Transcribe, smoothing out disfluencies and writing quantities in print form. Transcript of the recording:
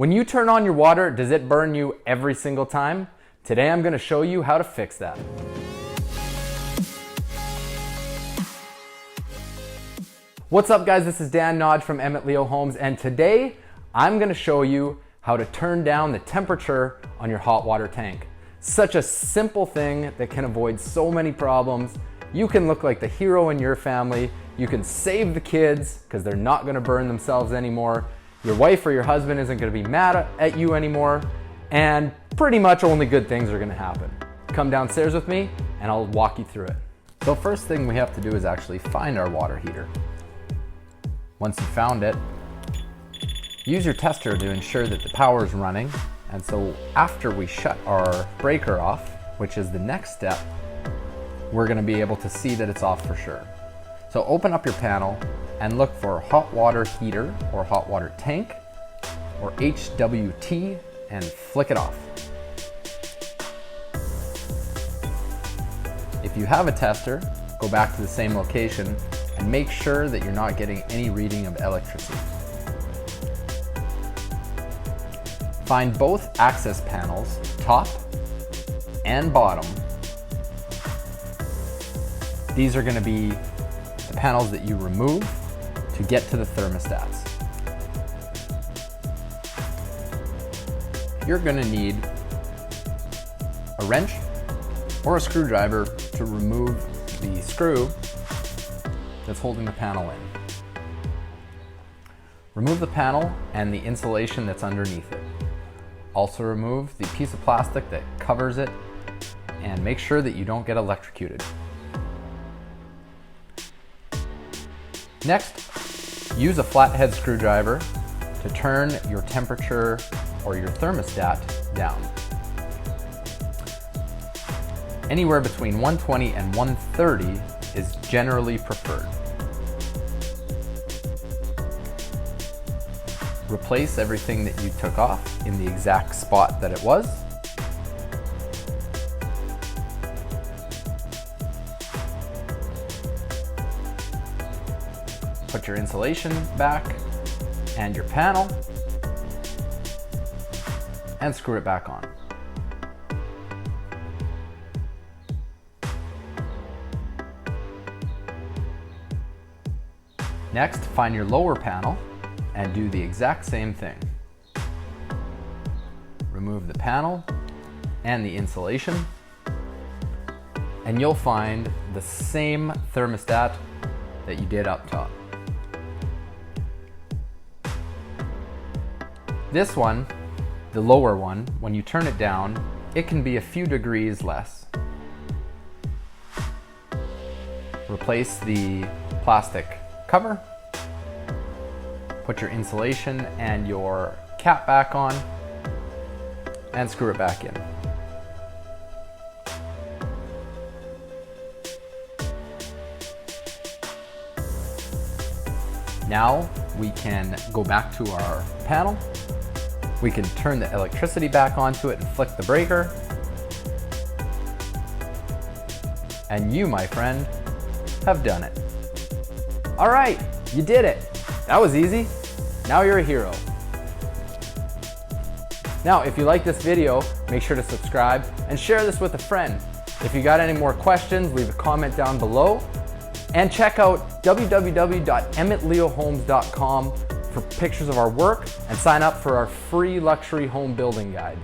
When you turn on your water, does it burn you every single time? Today I'm going to show you how to fix that. What's up guys, this is Dan Nagy from Emmett Leo Homes, and today I'm going to show you how to turn down the temperature on your hot water tank. Such a simple thing that can avoid so many problems. You can look like the hero in your family. You can save the kids because they're not going to burn themselves anymore. Your wife or your husband isn't going to be mad at you anymore. And pretty much only good things are going to happen. Come downstairs with me and I'll walk you through it. So first thing we have to do is actually find our water heater. Once you found it, use your tester to ensure that the power is running. And so after we shut our breaker off, which is the next step, we're going to be able to see that it's off for sure. So open up your panel and look for hot water heater or hot water tank or HWT and flick it off. If you have a tester, go back to the same location and make sure that you're not getting any reading of electricity. Find both access panels, top and bottom. These are going to be the panels that you remove to get to the thermostats. You're going to need a wrench or a screwdriver to remove the screw that's holding the panel in. Remove the panel and the insulation that's underneath it. Also remove the piece of plastic that covers it and make sure that you don't get electrocuted. Next, use a flathead screwdriver to turn your temperature or your thermostat down. Anywhere between 120 and 130 is generally preferred. Replace everything that you took off in the exact spot that it was. Put your insulation back and your panel and screw it back on. Next, find your lower panel and do the exact same thing. Remove the panel and the insulation, and you'll find the same thermostat that you did up top. This one, the lower one, when you turn it down, it can be a few degrees less. Replace the plastic cover. Put your insulation and your cap back on and screw it back in. Now we can go back to our panel. We can turn the electricity back onto it and flick the breaker. And you, my friend, have done it. All right, you did it. That was easy. Now you're a hero. Now, if you like this video, make sure to subscribe and share this with a friend. If you got any more questions, leave a comment down below. And check out www.emmettleohomes.com for pictures of our work and sign up for our free luxury home building guide.